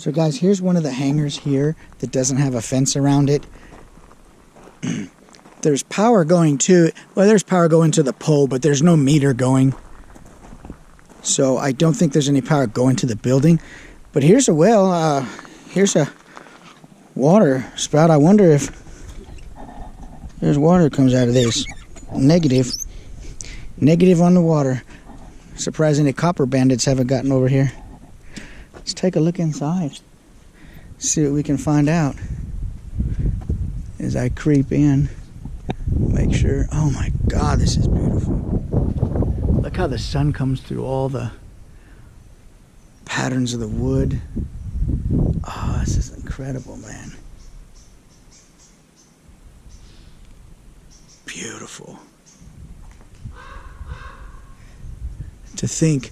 So guys, here's one of the hangars here that doesn't have a fence around it. There's power going to, well, there's power going to the pole, but there's no meter going. So I don't think there's any power going to the building. But here's a well, here's a water spout. I wonder if there's water that comes out of this. Negative. Negative on the water. Surprising the copper bandits haven't gotten over here. Let's take a look inside. See what we can find out. As I creep in. Make sure. Oh my God, this is beautiful. Look how the sun comes through all the patterns of the wood. Oh, this is incredible, man. Beautiful. To think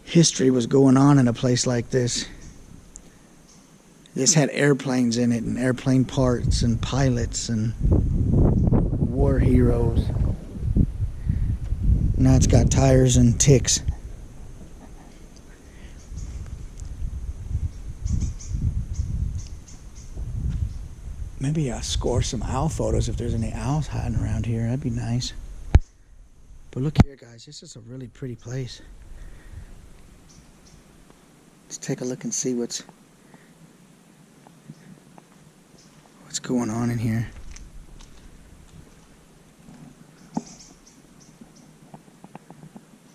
history was going on in a place like this. This had airplanes in it, and airplane parts, and pilots, and war heroes. Now it's got tires and ticks. Maybe I'll score some owl photos if there's any owls hiding around here. That'd be nice. But look here, guys. This is a really pretty place. Let's take a look and see what's going on in here.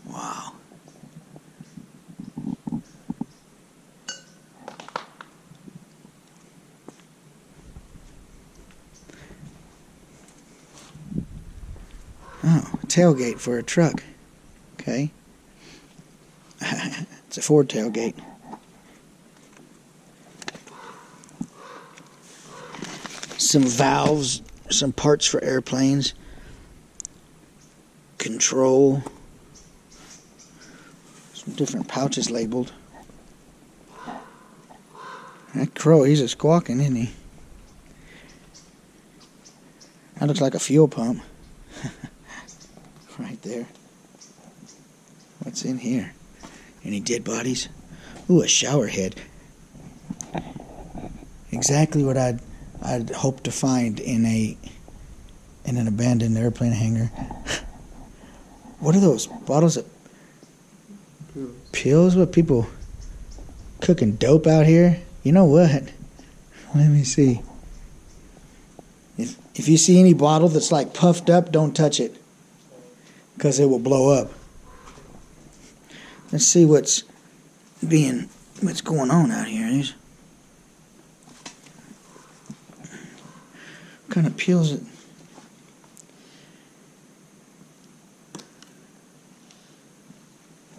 Wow. Oh, a tailgate for a truck. Okay. It's a Ford tailgate. Some valves, some parts for airplanes. Control. Some different pouches labeled. That crow, he's a squawking, isn't he? That looks like a fuel pump. Right there. What's in here? Any dead bodies? Ooh, a shower head. Exactly what I'd hoped to find in an abandoned airplane hangar. What are those bottles of pills? What, people cooking dope out here? You know what? Let me see. If you see any bottle that's like puffed up, don't touch it, because it will blow up. Let's see what's going on out here. What kind of pills?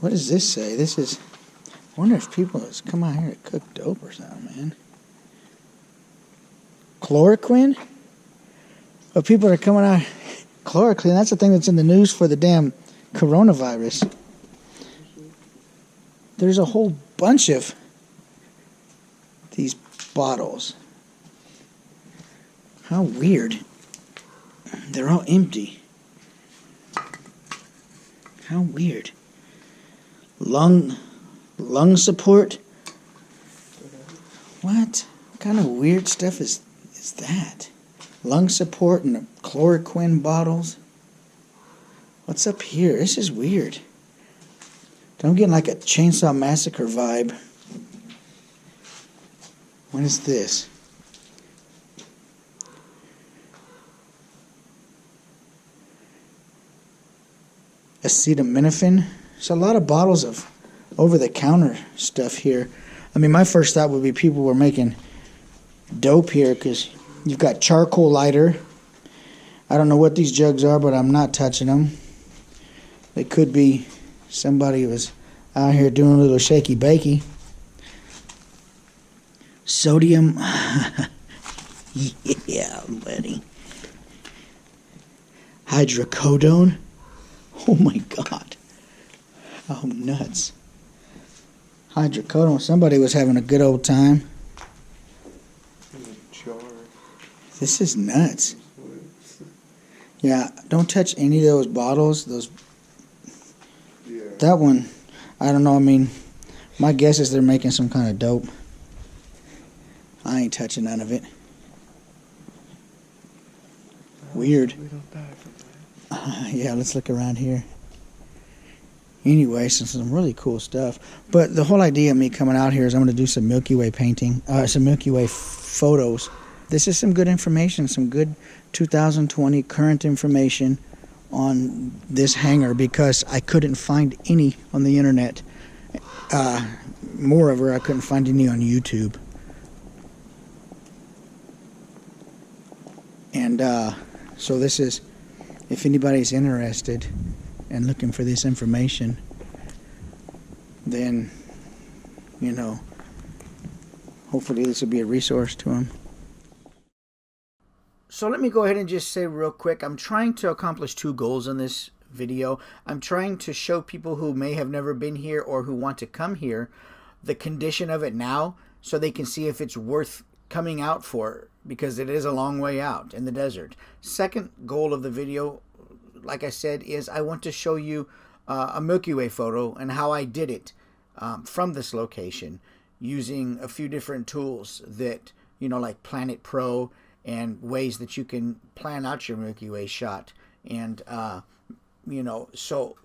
What does this say? This is. I wonder if people have come out here to cook dope or something, man. Chloroquine? Oh, people are coming out. Chloroquine, that's the thing that's in the news for the damn coronavirus. There's a whole bunch of these bottles. How weird. They're all empty. How weird. Lung support? What kind of weird stuff is that? Lung support and chloroquine bottles? What's up here? This is weird. I'm getting like a Chainsaw Massacre vibe. What is this? Acetaminophen. There's a lot of bottles of over-the-counter stuff here. I mean, my first thought would be people were making dope here, because you've got charcoal lighter. I don't know what these jugs are, but I'm not touching them. They could be somebody was out here doing a little shaky bakey. Sodium. Yeah, buddy. Hydrocodone. Oh my God. Oh, nuts. Hydrocodone. Somebody was having a good old time. This is nuts. Yeah, don't touch any of those bottles. That one, I don't know. I mean, my guess is they're making some kind of dope. I ain't touching none of it. Weird. We don't die from that. Yeah, let's look around here. Anyway, some really cool stuff. But the whole idea of me coming out here is I'm going to do some Milky Way painting, some Milky Way photos. This is some good information, some good 2020 current information on this hangar, because I couldn't find any on the internet. Moreover, I couldn't find any on YouTube. And so this is, if anybody's interested and looking for this information, then, you know, hopefully this will be a resource to them. So let me go ahead and just say real quick, I'm trying to accomplish two goals in this video. I'm trying to show people who may have never been here or who want to come here the condition of it now, so they can see if it's worth coming out for, because it is a long way out in the desert. Second goal of the video, like I said, is I want to show you a Milky Way photo and how I did it from this location using a few different tools that, you know, like planitpro, and ways that you can plan out your Milky Way shot. And, you know, so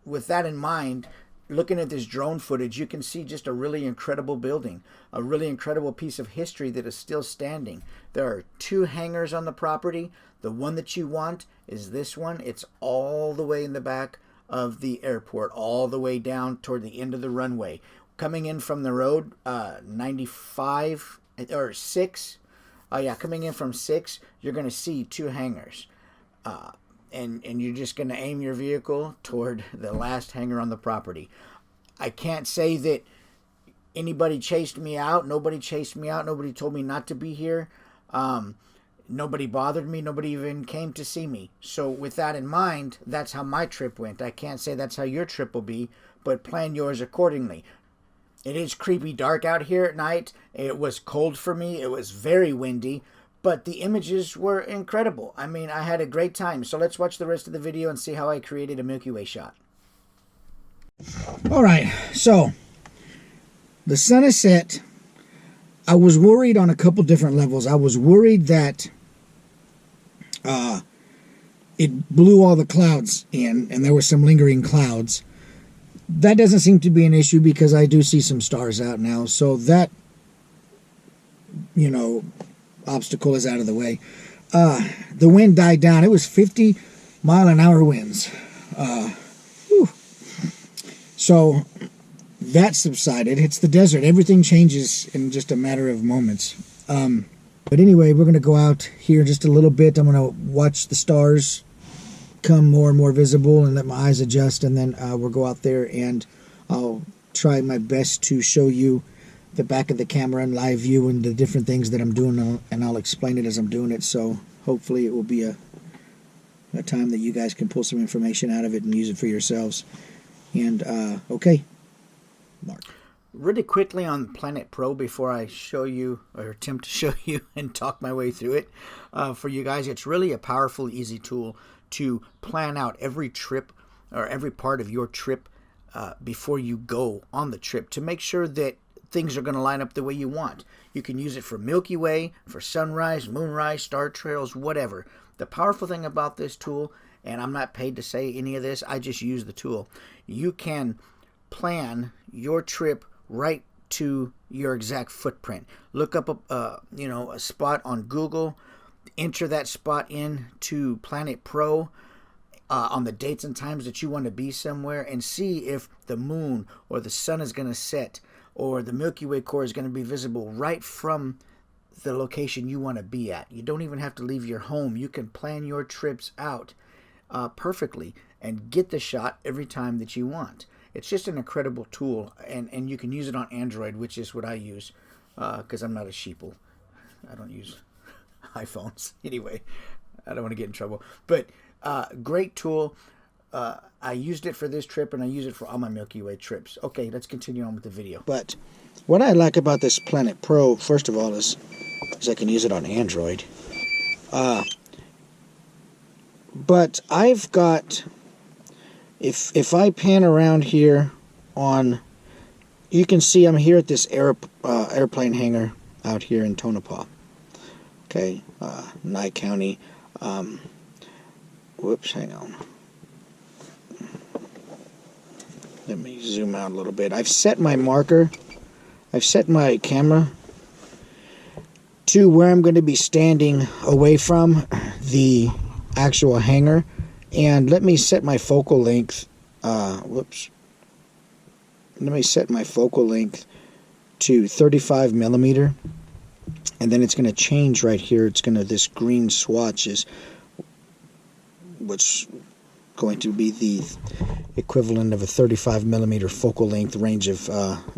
with that in mind, looking at this drone footage, you can see just a really incredible building, a really incredible piece of history that is still standing. There are 2 hangars on the property. The one that you want is this one. It's all the way in the back of the airport, all the way down toward the end of the runway. Coming in from the road, 95 or 6. Coming in from 6, you're going to see 2 hangars. And you're just going to aim your vehicle toward the last hangar on the property. I can't say that anybody chased me out. Nobody chased me out. Nobody told me not to be here. Nobody bothered me. Nobody even came to see me. So with that in mind, that's how my trip went. I can't say that's how your trip will be, but plan yours accordingly. It is creepy dark out here at night. It was cold for me. It was very windy, but the images were incredible. I mean, I had a great time. So let's watch the rest of the video and see how I created a Milky Way shot. All right, so the sun is set. I was worried on a couple different levels. I was worried that it blew all the clouds in, and there were some lingering clouds. That doesn't seem to be an issue because I do see some stars out now. So that, you know, obstacle is out of the way. The wind died down. It was 50-mile-an-hour winds. So that subsided. It's the desert. Everything changes in just a matter of moments. But anyway, we're going to go out here just a little bit. I'm going to watch the stars come more and more visible and let my eyes adjust, and then we'll go out there and I'll try my best to show you the back of the camera and live view and the different things that I'm doing, and I'll explain it as I'm doing it. So hopefully it will be a time that you guys can pull some information out of it and use it for yourselves. And okay, Mark. Really quickly on planitpro before I show you or attempt to show you and talk my way through it for you guys. It's really a powerful, easy tool to plan out every trip or every part of your trip before you go on the trip, to make sure that things are going to line up the way you want. You can use it for Milky Way, for sunrise, moonrise, star trails, whatever. The powerful thing about this tool, and I'm not paid to say any of this, I just use the tool. You can plan your trip right to your exact footprint. Look up a spot on Google, enter that spot in to planitpro on the dates and times that you want to be somewhere, and see if the moon or the sun is going to set or the Milky Way core is going to be visible right from the location you want to be at. You don't even have to leave your home. You can plan your trips out perfectly and get the shot every time that you want. It's just an incredible tool, and you can use it on Android, which is what I use, because I'm not a sheeple. I don't use iPhones. Anyway, I don't want to get in trouble. But great tool. I used it for this trip, and I use it for all my Milky Way trips. Okay, let's continue on with the video. But what I like about this planitpro, first of all, is I can use it on Android. But I've got, if I pan around here on, you can see I'm here at this airplane hangar, out here in Tonopah. Okay, Nye County. Whoops, hang on. Let me zoom out a little bit. I've set my marker. I've set my camera to where I'm going to be standing away from the actual hangar. And let me set my focal length. Whoops. Let me set my focal length to 35 millimeter. And then it's going to change right here. It's going to, this green swatch is what's going to be the equivalent of a 35 millimeter focal length range of,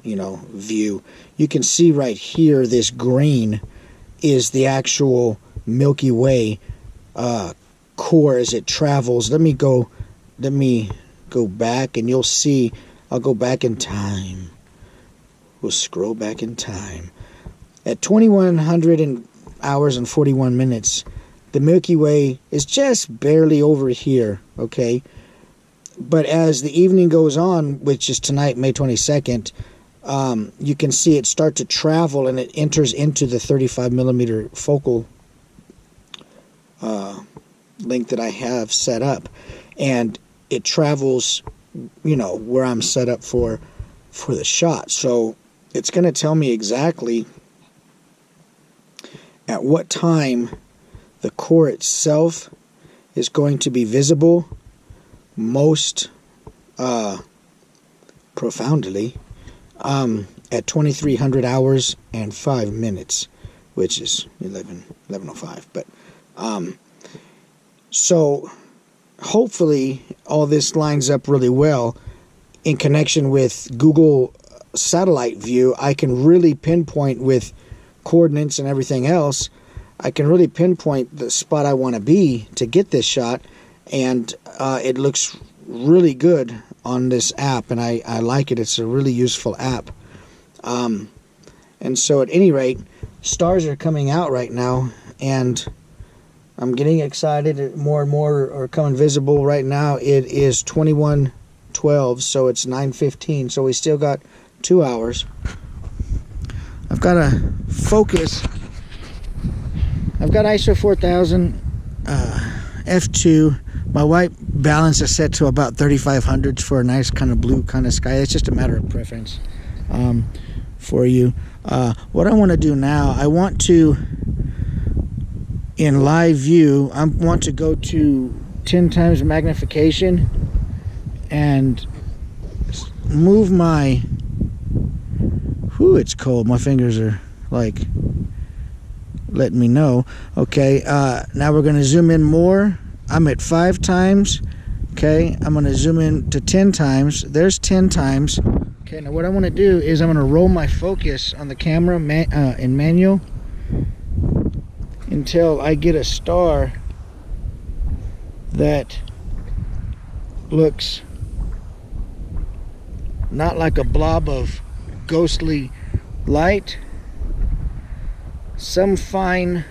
view. You can see right here, this green is the actual Milky Way core as it travels. Let me go back and you'll see. I'll go back in time. We'll scroll back in time. At 2100 hours and 41 minutes, the Milky Way is just barely over here, okay? But as the evening goes on, which is tonight, May 22nd, you can see it start to travel and it enters into the 35 millimeter focal length that I have set up. And it travels, where I'm set up for the shot. So it's going to tell me exactly at what time the core itself is going to be visible most profoundly at 2300 hours and 5 minutes, which is 11:05. But so hopefully all this lines up really well in connection with Google satellite view. I can really pinpoint with coordinates and everything else. I can really pinpoint the spot I want to be to get this shot, and it looks really good on this app, and I like it. It's a really useful app. And so at any rate, stars are coming out right now, and I'm getting excited. More and more are coming visible right now. It is 21:12, so it's 9:15, so we still got 2 hours. I've got a focus. I've got ISO 4000, f2. My white balance is set to about 3500 for a nice kind of blue kind of sky. It's just a matter of preference for you. What I want to do now, I want to, in live view, I want to go to 10 times magnification and move my, it's cold. My fingers are like letting me know. Okay, now we're going to zoom in more. I'm at 5 times. Okay, I'm going to zoom in to 10 times. There's 10 times. Okay, now what I want to do is I'm going to roll my focus on the camera in manual until I get a star that looks not like a blob of ghostly light. Some fine,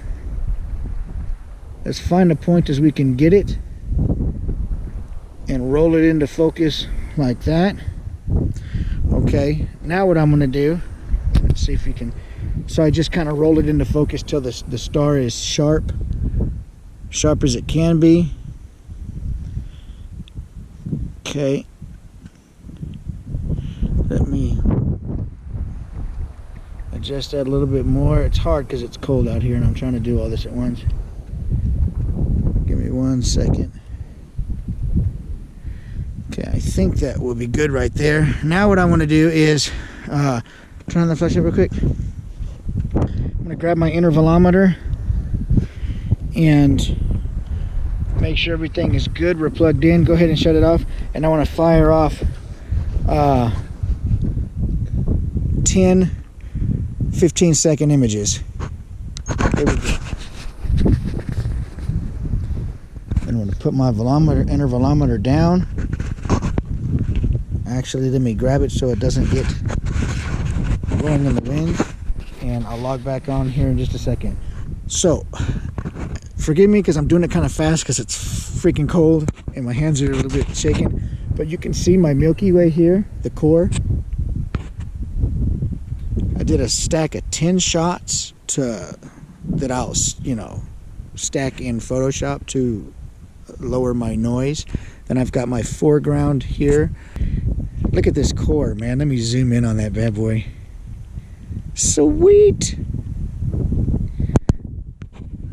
as fine a point as we can get it, and roll it into focus like that. Okay, now what I'm going to do, let's see if we can, so I just kind of roll it into focus till the star is sharp as it can be. Okay, let me adjust that a little bit more. It's hard because it's cold out here and I'm trying to do all this at once. Give me 1 second. Okay, I think that will be good right there. Now what I want to do is turn on the flashlight real quick. I'm going to grab my intervalometer and make sure everything is good. We're plugged in. Go ahead and shut it off. And I want to fire off 10 15-second images. There we go. I'm going to put my intervalometer down. Actually, let me grab it so it doesn't get blowing in the wind, and I'll log back on here in just a second. So, forgive me because I'm doing it kind of fast because it's freaking cold and my hands are a little bit shaking, but you can see my Milky Way here, the core. I did a stack of 10 shots that I'll, stack in Photoshop to lower my noise. Then I've got my foreground here. Look at this core, man. Let me zoom in on that bad boy. Sweet!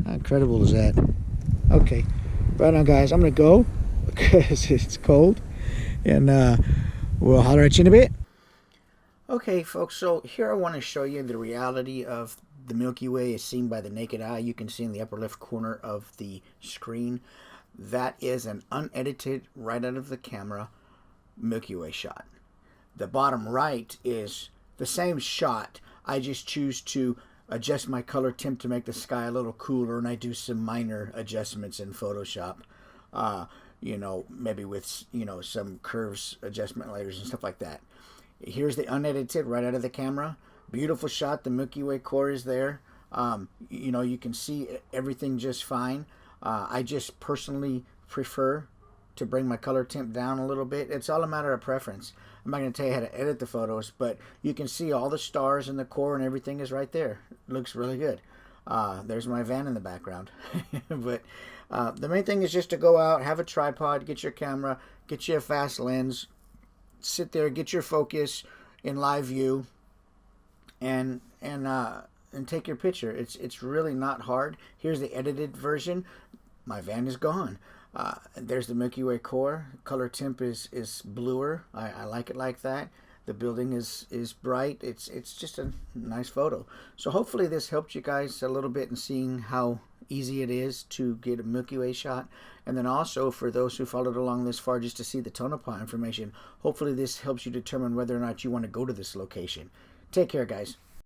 How incredible is that? Okay, right on, guys. I'm gonna go because it's cold, and we'll holler at you in a bit. Okay, folks, so here I want to show you the reality of the Milky Way as seen by the naked eye. You can see in the upper left corner of the screen. That is an unedited, right out of the camera, Milky Way shot. The bottom right is the same shot. I just choose to adjust my color temp to make the sky a little cooler, and I do some minor adjustments in Photoshop. Maybe with, some curves, adjustment layers and stuff like that. Here's the unedited, right out of the camera. Beautiful shot. The Milky Way core is there. You can see everything just fine. I just personally prefer to bring my color temp down a little bit. It's all a matter of preference. I'm not going to tell you how to edit the photos, but you can see all the stars and the core and everything is right there. It looks really good. There's my van in the background. But the main thing is just to go out, have a tripod, get your camera, get you a fast lens, sit there, get your focus in live view, and take your picture. It's really not hard. Here's the edited version. My van is gone. There's the Milky Way core. Color temp is bluer. I like it like that. The building is bright. It's just a nice photo. So hopefully this helped you guys a little bit in seeing how easy it is to get a Milky Way shot. And then also for those who followed along this far just to see the Tonopah information, hopefully this helps you determine whether or not you want to go to this location. Take care, guys.